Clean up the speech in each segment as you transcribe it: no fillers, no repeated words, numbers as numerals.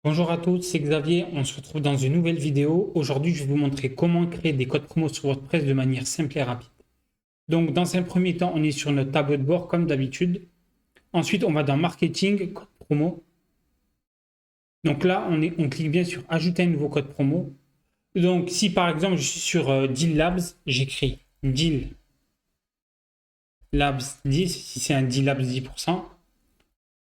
Bonjour à tous, c'est Xavier, on se retrouve dans une nouvelle vidéo. Aujourd'hui, je vais vous montrer comment créer des codes promo sur WordPress de manière simple et rapide. Donc, dans un premier temps, on est sur notre tableau de bord comme d'habitude. Ensuite, on va dans Marketing, code promo. Donc là, on clique bien sur Ajouter un nouveau code promo. Donc, si par exemple, je suis sur Deal Labs, j'écris Deal Labs 10, si c'est un Deal Labs 10%.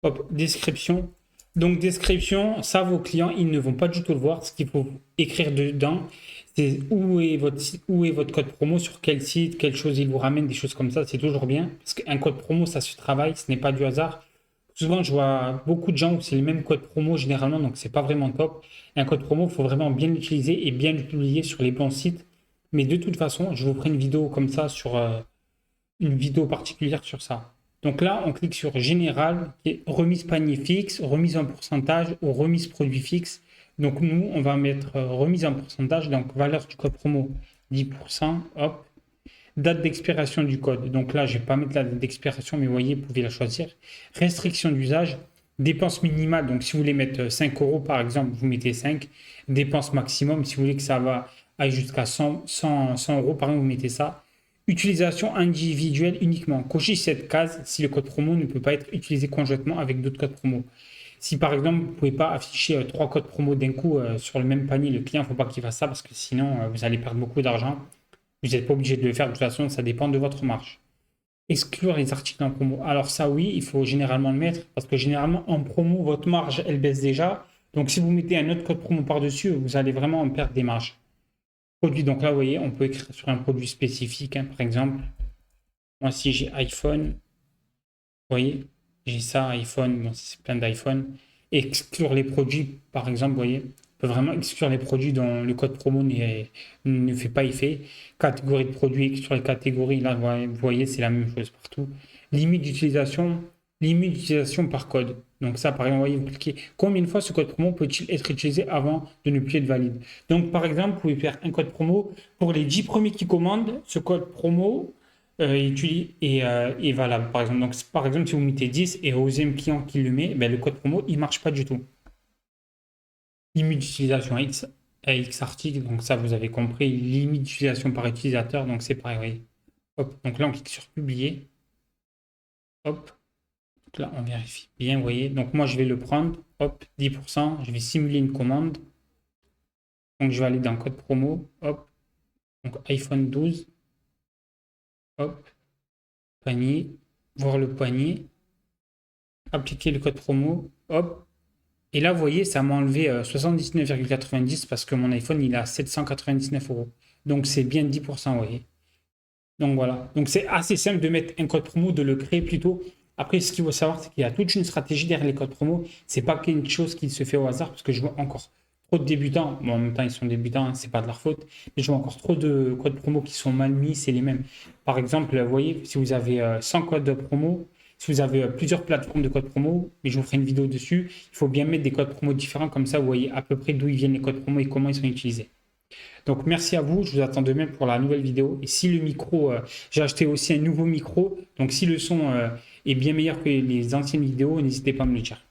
Hop, description. Donc, description, ça, vos clients, ils ne vont pas du tout le voir. Ce qu'il faut écrire dedans, c'est où est votre code promo, sur quel site, quelle chose il vous ramène, des choses comme ça, c'est toujours bien. Parce qu'un code promo, ça se travaille, ce n'est pas du hasard. Souvent, je vois beaucoup de gens où c'est le même code promo généralement, donc c'est pas vraiment top. Un code promo, il faut vraiment bien l'utiliser et bien le publier sur les bons sites. Mais de toute façon, je vous ferai une vidéo comme ça sur une vidéo particulière sur ça. Donc là, on clique sur Général, qui est remise panier fixe, remise en pourcentage ou remise produit fixe. Donc nous, on va mettre remise en pourcentage, donc valeur du code promo 10%, hop. Date d'expiration du code. Donc là, je ne vais pas mettre la date d'expiration, mais vous voyez, vous pouvez la choisir. Restriction d'usage, dépense minimale. Donc si vous voulez mettre 5 euros par exemple, vous mettez 5. Dépense maximum, si vous voulez que ça va aller jusqu'à 100 euros par exemple, vous mettez ça. Utilisation individuelle uniquement. Cochez cette case si le code promo ne peut pas être utilisé conjointement avec d'autres codes promo. Si par exemple, vous ne pouvez pas afficher 3 codes promo d'un coup sur le même panier, le client, il ne faut pas qu'il fasse ça parce que sinon, vous allez perdre beaucoup d'argent. Vous n'êtes pas obligé de le faire, de toute façon, ça dépend de votre marge. Exclure les articles en promo. Alors ça, oui, il faut généralement le mettre parce que généralement, en promo, votre marge, elle baisse déjà. Donc si vous mettez un autre code promo par-dessus, vous allez vraiment en perdre des marges. Produit, donc là, vous voyez, on peut écrire sur un produit spécifique, hein, par exemple. Moi, si j'ai iPhone, vous voyez, j'ai ça, iPhone, bon, c'est plein d'iPhone. Exclure les produits, par exemple, vous voyez, on peut vraiment exclure les produits dont le code promo ne fait pas effet. Catégorie de produits, exclure les catégories, là, vous voyez, c'est la même chose partout. Limite d'utilisation par code. Donc ça, par exemple, vous voyez, vous cliquez. Combien de fois ce code promo peut-il être utilisé avant de ne plus être valide? Donc, par exemple, vous pouvez faire un code promo pour les 10 premiers qui commandent. Ce code promo est valable, par exemple. Donc, par exemple, si vous mettez 10 et au deuxième client qui le met, ben, le code promo, il ne marche pas du tout. Limite d'utilisation X article, donc ça, vous avez compris. Limite d'utilisation par utilisateur, donc c'est pareil. Voyez. Hop, donc là, on clique sur publier. Hop. Là, on vérifie bien, vous voyez. Donc, moi, je vais le prendre. Hop, 10%. Je vais simuler une commande. Donc, je vais aller dans code promo. Hop. Donc, iPhone 12. Hop. Panier. Voir le panier. Appliquer le code promo. Hop. Et là, vous voyez, ça m'a enlevé 79,90 parce que mon iPhone, il est à 799 euros. Donc, c'est bien 10%, vous voyez. Donc, voilà. Donc, c'est assez simple de mettre un code promo, de le créer plutôt. Après, ce qu'il faut savoir, c'est qu'il y a toute une stratégie derrière les codes promo. C'est pas quelque chose qui se fait au hasard, parce que je vois encore trop de débutants. Bon, en même temps, ils sont débutants, hein, c'est pas de leur faute. Mais je vois encore trop de codes promo qui sont mal mis, c'est les mêmes. Par exemple, vous voyez, si vous avez 100 codes de promo, si vous avez plusieurs plateformes de codes promo, mais je vous ferai une vidéo dessus, il faut bien mettre des codes promo différents, comme ça, vous voyez à peu près d'où ils viennent les codes promo et comment ils sont utilisés. Donc merci à vous, je vous attends demain pour la nouvelle vidéo. Et si le micro, j'ai acheté aussi un nouveau micro, donc si le son est bien meilleur que les anciennes vidéos, n'hésitez pas à me le dire.